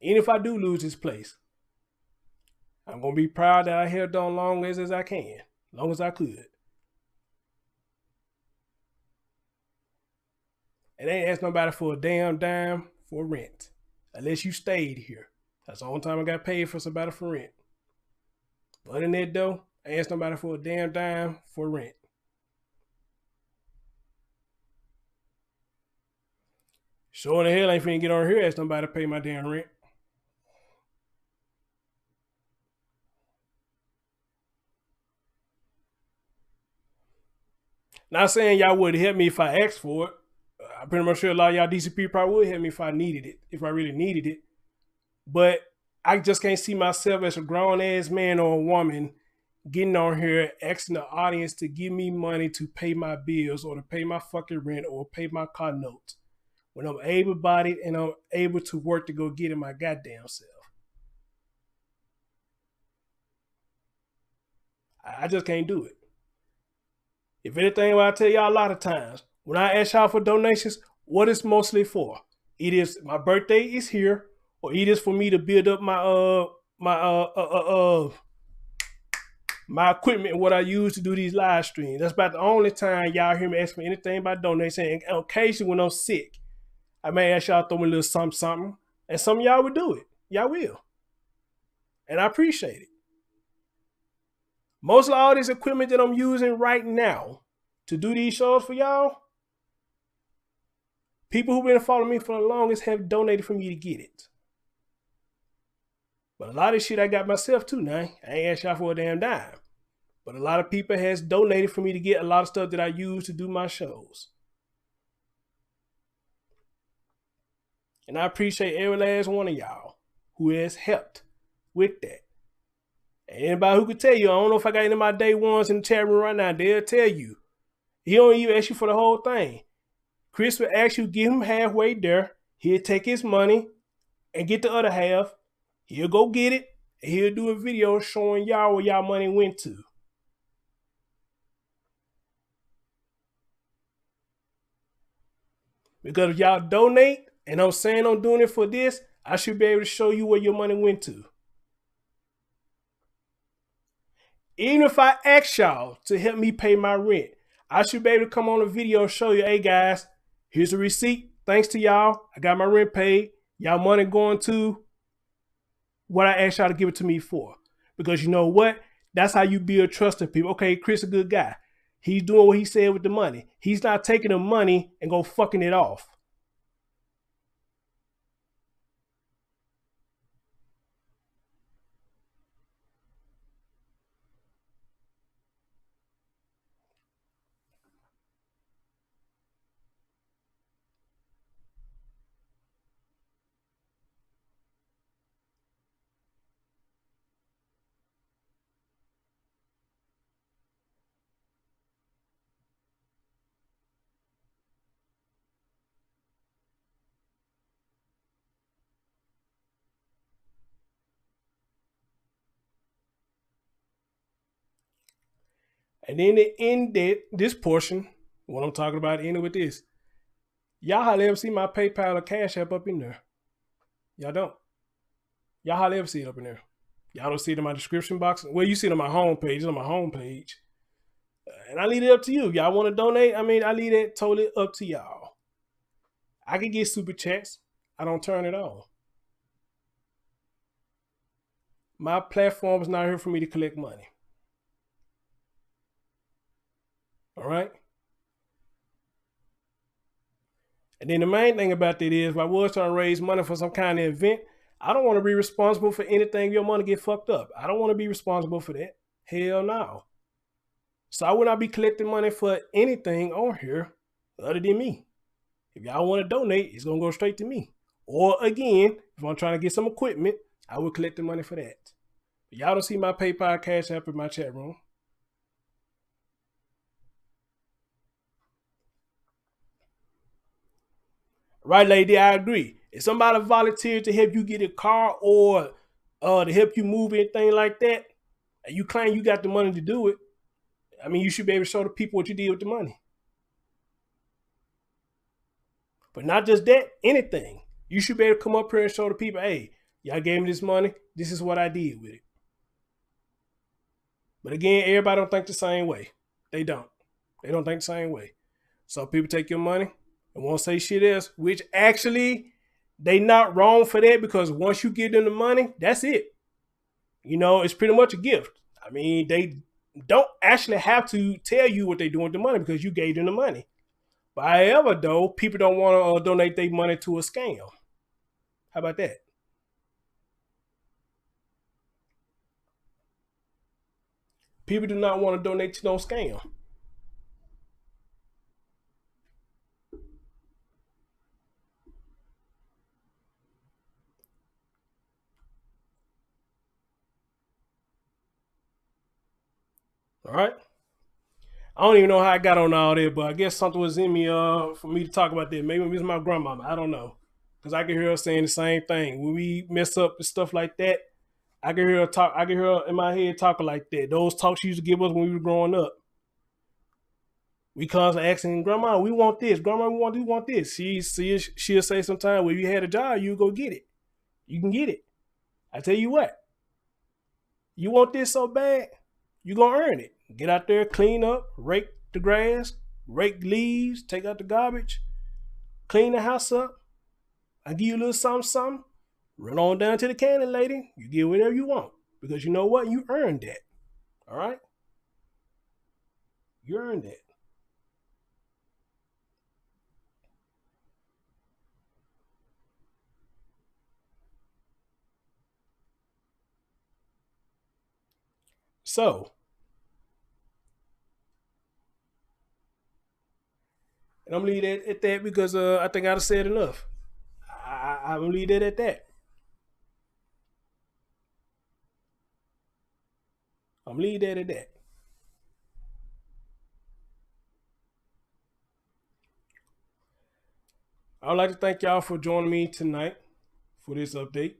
Speaker 1: Even if I do lose this place, I'm going to be proud that I held on long as I can, long as I could. And they ain't ask nobody for a damn dime for rent, unless you stayed here. That's the only time I got paid for somebody for rent. But other than that though, I ain't asked nobody for a damn dime for rent. Sure in the hell ain't finna get on here ask nobody to pay my damn rent. Not saying y'all would help me if I asked for it. I'm pretty much sure a lot of y'all DCP probably would help me if I needed it, if I really needed it. But I just can't see myself as a grown-ass man or a woman getting on here asking the audience to give me money to pay my bills or to pay my fucking rent or pay my car note when I'm able-bodied and I'm able to work to go get it my goddamn self. I just can't do it. If anything, what I tell y'all a lot of times, when I ask y'all for donations, what it's mostly for? It is my birthday is here, or it is for me to build up my my equipment, what I use to do these live streams. That's about the only time y'all hear me ask for anything about donations. And occasionally when I'm sick, I may ask y'all to throw me a little something, and some of y'all would do it. Y'all will. And I appreciate it. Most of all this equipment that I'm using right now to do these shows for y'all, people who've been following me for the longest have donated for me to get it. But a lot of shit I got myself too now. I ain't asked y'all for a damn dime. But a lot of people has donated for me to get a lot of stuff that I use to do my shows. And I appreciate every last one of y'all who has helped with that. And anybody who could tell you, I don't know if I got any of my day ones in the chat room right now, they'll tell you. He don't even ask you for the whole thing. Chris will ask you, give him halfway there. He'll take his money and get the other half. He'll go get it, and he'll do a video showing y'all where y'all money went to. Because if y'all donate, and I'm saying I'm doing it for this, I should be able to show you where your money went to. Even if I ask y'all to help me pay my rent, I should be able to come on a video and show you, hey guys, here's a receipt. Thanks to y'all, I got my rent paid. Y'all money going to what I asked y'all to give it to me for. Because you know what? That's how you build trust in people. Okay, Chris a good guy. He's doing what he said with the money. He's not taking the money and go fucking it off. And then to end this portion, what I'm talking about, ending with this. Y'all hardly ever see my PayPal or Cash App up in there. Y'all don't. Y'all hardly ever see it up in there. Y'all don't see it in my description box. Well, you see it on my homepage. It's on my homepage. And I leave it up to you. If y'all want to donate, I leave it totally up to y'all. I can get super chats. I don't turn it on. My platform is not here for me to collect money. All right? And then the main thing about that is, if I was trying to raise money for some kind of event, I don't want to be responsible for anything your money get fucked up. I don't want to be responsible for that. Hell no. So I would not be collecting money for anything on here other than me. If y'all want to donate, it's going to go straight to me. Or again, if I'm trying to get some equipment, I will collect the money for that. But y'all don't see my PayPal, Cash App in my chat room. Right, lady, I agree. If somebody volunteers to help you get a car or to help you move anything like that, and you claim you got the money to do it, you should be able to show the people what you did with the money. But not just that, anything. You should be able to come up here and show the people, hey, Y'all gave me this money. This is what I did with it. But again, everybody don't think the same way. They don't. They don't think the same way. Some people take your money and won't say shit else, which actually they not wrong for that, because once you give them the money, that's it. You know, it's pretty much a gift. I mean, they don't actually have to tell you what they're doing with the money because you gave them the money. But however, though, people don't want to donate their money to a scam. How about that? People do not want to donate to no scam. All right. I don't even know how I got on all that, but I guess something was in me for me to talk about that. Maybe it was my grandmama. I don't know. Because I can hear her saying the same thing. When we mess up and stuff like that, I can hear her talk. I can hear her in my head talking like that. Those talks she used to give us when we were growing up. We constantly asking, Grandma, we want this. Grandma, we want this. She'll say sometimes, well, if you had a job, you go get it. You can get it. I tell you what. You want this so bad, you going to earn it. Get out there, clean up, rake the grass, rake leaves, take out the garbage, clean the house up. I give you a little something. Run on down to the cannon, lady. You get whatever you want. Because you know what? You earned that. All right? You earned that. So, and I'm going to leave it at that because I think I've said enough. I'm going to leave it at that. I'm going to leave that at that. I would like to thank y'all for joining me tonight for this update.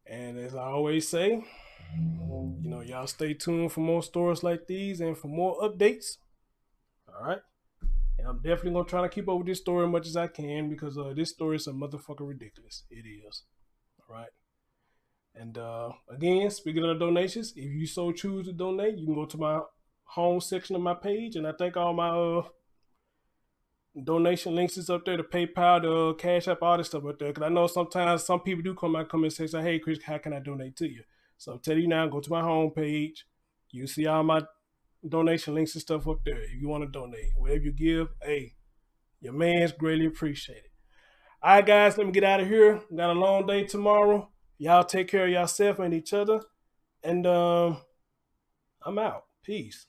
Speaker 1: And as I always say, you know, y'all stay tuned for more stories like these and for more updates. All right. And I'm definitely going to try to keep up with this story as much as I can because this story is a motherfucker ridiculous. It is. All right. And again, speaking of donations, if you so choose to donate, you can go to my home section of my page. And I think all my donation links is up there, the PayPal, the Cash App, all this stuff up there. Because I know sometimes some people do come and say, hey, Chris, how can I donate to you? So I'm telling you now, go to my home page. You see all my donation links and stuff up there. If you want to donate, whatever you give, hey, your man's greatly appreciated. All right, guys, let me get out of here. Got a long day tomorrow. Y'all take care of yourself and each other. And I'm out. Peace.